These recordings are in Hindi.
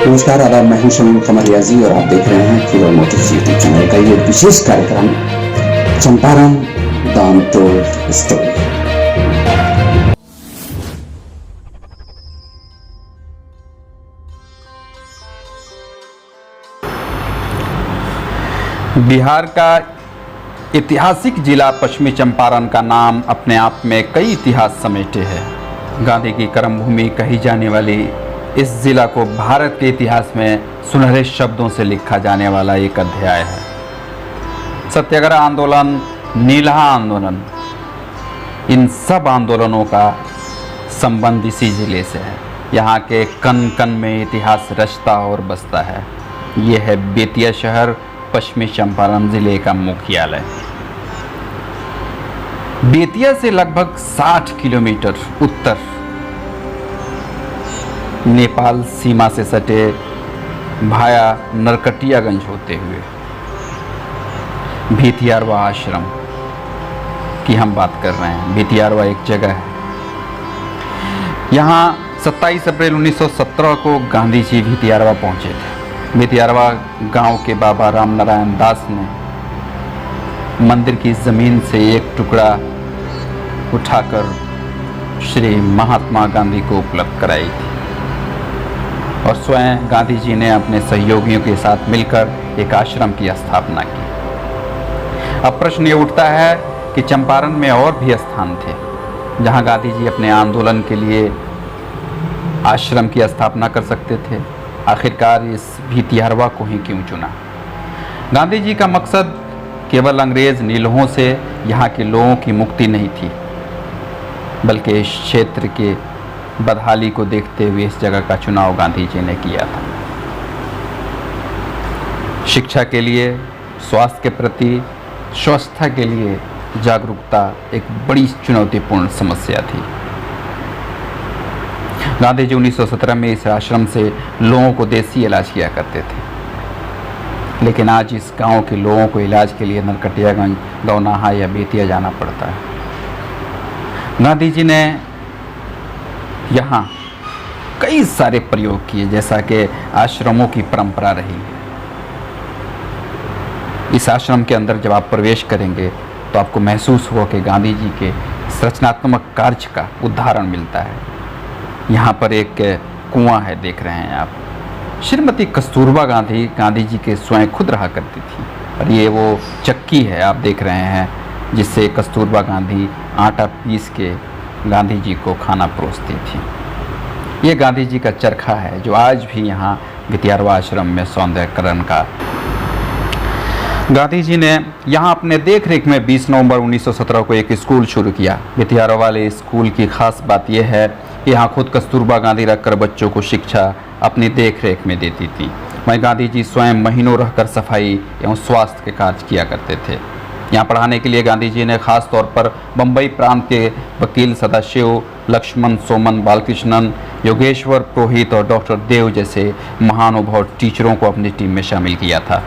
नमस्कार, आदाब। मैं हूं शमीम कमर रियाजी और आप देख रहे हैं खबर मोटिव्स यूट्यूब चैनल का ये विशेष कार्यक्रम Champaran the untold story. Bihar का ऐतिहासिक जिला पश्चिमी चंपारण का नाम अपने आप में कई इतिहास समेटे है। गांधी की कर्मभूमि कही जाने वाली इस जिला को भारत के इतिहास में सुनहरे शब्दों से लिखा जाने वाला एक अध्याय है। सत्याग्रह आंदोलन, नीलहा आंदोलन, इन सब आंदोलनों का संबंध इसी जिले से है। यहाँ के कण कण में इतिहास रचता और बसता है। ये है बेतिया शहर, पश्चिमी चंपारण जिले का मुख्यालय। बेतिया से लगभग 60 किलोमीटर उत्तर नेपाल सीमा से सटे भाया नरकटियागंज होते हुए भितियारवा आश्रम की हम बात कर रहे हैं। भितियारवा एक जगह है। यहाँ 27 अप्रैल 1917 को गांधी जी भितियारवा पहुंचे थे। भितियारवा गांव के बाबा राम नारायण दास ने मंदिर की जमीन से एक टुकड़ा उठाकर श्री महात्मा गांधी को उपलब्ध कराई थी और स्वयं गांधी जी ने अपने सहयोगियों के साथ मिलकर एक आश्रम की स्थापना की। अब प्रश्न ये उठता है कि चंपारण में और भी स्थान थे जहां गांधी जी अपने आंदोलन के लिए आश्रम की स्थापना कर सकते थे। आखिरकार इस भितियारवा को ही क्यों चुना? गांधी जी का मकसद केवल अंग्रेज नीलहों से यहाँ के लोगों की मुक्ति नहीं थी, बल्कि इस क्षेत्र के बदहाली को देखते हुए इस जगह का चुनाव गांधी जी ने किया था। शिक्षा के लिए, स्वास्थ्य के प्रति, स्वच्छता के लिए जागरूकता एक बड़ी चुनौतीपूर्ण समस्या थी। गांधी जी 1917 में इस आश्रम से लोगों को देसी इलाज किया करते थे, लेकिन आज इस गांव के लोगों को इलाज के लिए नरकटियागंज, गौनाहा या बेतिया जाना पड़ता है। गांधी जी ने यहाँ कई सारे प्रयोग किए, जैसा कि आश्रमों की परंपरा रही है। इस आश्रम के अंदर जब आप प्रवेश करेंगे तो आपको महसूस होगा कि गांधी जी के रचनात्मक कार्य का उदाहरण मिलता है। यहाँ पर एक कुआं है, देख रहे हैं आप। श्रीमती कस्तूरबा गांधी गांधी जी के स्वयं खुद रहा करती थी और ये वो चक्की है आप देख रहे हैं, जिससे कस्तूरबा गांधी आटा पीस के गांधी जी को खाना परोसती थी। ये गांधी जी का चरखा है जो आज भी यहाँ भितियारवा आश्रम में सौंदर्यकरण का। गांधी जी ने यहाँ अपने देख रेख में 20 नवंबर 1917 को एक स्कूल शुरू किया। भितियारवा वाले स्कूल की खास बात यह है कि यहाँ खुद कस्तूरबा गांधी रखकर बच्चों को शिक्षा अपनी देख रेख में देती थी। वहीं गांधी जी स्वयं महीनों रहकर सफाई एवं स्वास्थ्य के कार्य किया करते थे। यहाँ पढ़ाने के लिए गांधी जी ने खास तौर पर बम्बई प्रांत के वकील सदाशिव, लक्ष्मण सोमन, बालकृष्णन, योगेश्वर पुरोहित और डॉक्टर देव जैसे महानुभाव टीचरों को अपनी टीम में शामिल किया था।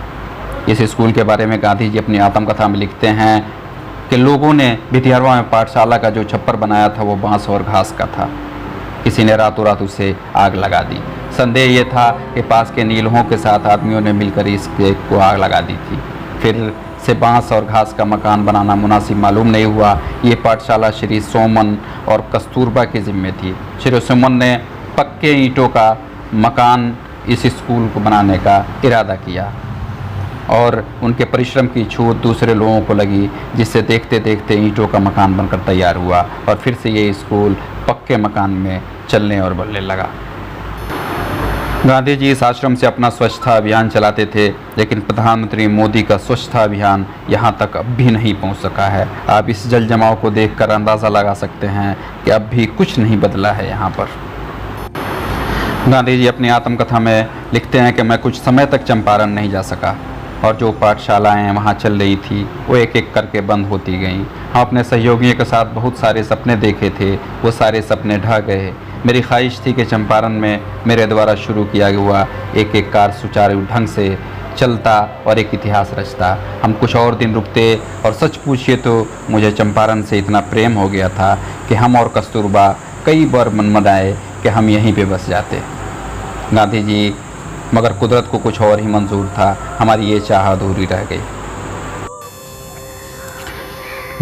इस स्कूल के बारे में गांधी जी अपनी आत्मकथा में लिखते हैं कि लोगों ने भितियारवा में पाठशाला का जो छप्पर बनाया था वो बांस और घास का था। किसी ने रातों रात उसे आग लगा दी। संदेह ये था कि पास के नीलहों के साथ आदमियों ने मिलकर इसको आग लगा दी थी। फिर से बांस और घास का मकान बनाना मुनासिब मालूम नहीं हुआ। ये पाठशाला श्री सोमन और कस्तूरबा के जिम्मे थी। श्री सोमन ने पक्के ईंटों का मकान इस स्कूल को बनाने का इरादा किया और उनके परिश्रम की छूट दूसरे लोगों को लगी, जिससे देखते देखते ईंटों का मकान बनकर तैयार हुआ और फिर से ये स्कूल पक्के मकान में चलने और बढ़ने लगा। गांधी जी इस आश्रम से अपना स्वच्छता अभियान चलाते थे, लेकिन प्रधानमंत्री मोदी का स्वच्छता अभियान यहाँ तक अब भी नहीं पहुँच सका है। आप इस जल जमाव को देखकर अंदाज़ा लगा सकते हैं कि अब भी कुछ नहीं बदला है यहाँ पर। गांधी जी अपनी आत्मकथा में लिखते हैं कि मैं कुछ समय तक चंपारण नहीं जा सका और जो पाठशालाएँ वहाँ चल रही थी वो एक एक करके बंद होती गईं। हम अपने सहयोगियों के साथ बहुत सारे सपने देखे थे, वो सारे सपने ढह गए। मेरी ख्वाहिश थी कि चंपारण में मेरे द्वारा शुरू किया हुआ एक एक कार्य सुचारू ढंग से चलता और एक इतिहास रचता। हम कुछ और दिन रुकते और सच पूछिए तो मुझे चंपारण से इतना प्रेम हो गया था कि हम और कस्तूरबा कई बार मनमनाए कि हम यहीं पे बस जाते। गांधी जी, मगर कुदरत को कुछ और ही मंजूर था, हमारी ये चाह अधूरी रह गई।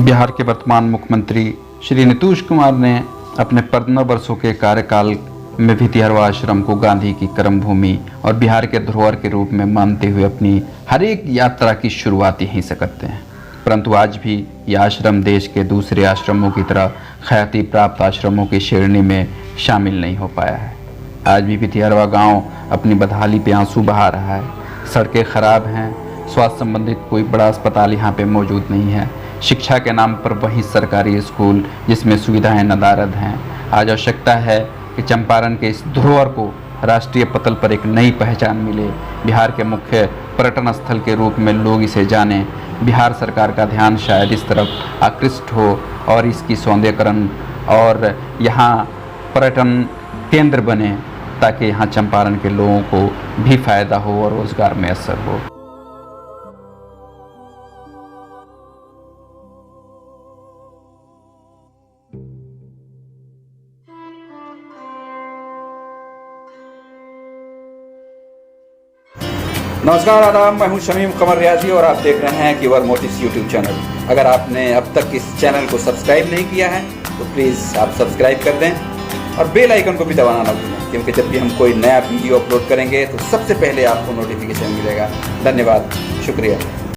बिहार के वर्तमान मुख्यमंत्री श्री नीतीश कुमार ने अपने 15 वर्षों के कार्यकाल में भितिहरवा आश्रम को गांधी की कर्मभूमि और बिहार के धरोहर के रूप में मानते हुए अपनी हर एक यात्रा की शुरुआत यहीं से करते हैं। परंतु आज भी यह आश्रम देश के दूसरे आश्रमों की तरह ख्याति प्राप्त आश्रमों की श्रेणी में शामिल नहीं हो पाया है। आज भी भितिहरवा गांव अपनी बदहाली पे आंसू बहा रहा है। सड़कें खराब हैं, स्वास्थ्य संबंधित कोई बड़ा अस्पताल यहाँ पे मौजूद नहीं है। शिक्षा के नाम पर वही सरकारी स्कूल जिसमें सुविधाएं नदारद हैं। आज आवश्यकता है कि चंपारण के इस धरोहर को राष्ट्रीय पटल पर एक नई पहचान मिले। बिहार के मुख्य पर्यटन स्थल के रूप में लोग इसे जानें। बिहार सरकार का ध्यान शायद इस तरफ आकृष्ट हो और इसकी सौंदर्यकरण और यहाँ पर्यटन केंद्र बने, ताकि यहाँ चंपारण के लोगों को भी फायदा हो और रोजगार में असर हो। नमस्कार, आदाब, मैं हूं शमीम कमर रियाजी और आप देख रहे हैं कीवर मोटिव्स यूट्यूब चैनल। अगर आपने अब तक इस चैनल को सब्सक्राइब नहीं किया है तो प्लीज़ आप सब्सक्राइब कर दें और बेल आइकन को भी दबाना ना भूलें, क्योंकि जब भी हम कोई नया वीडियो अपलोड करेंगे तो सबसे पहले आपको नोटिफिकेशन मिलेगा। धन्यवाद, शुक्रिया।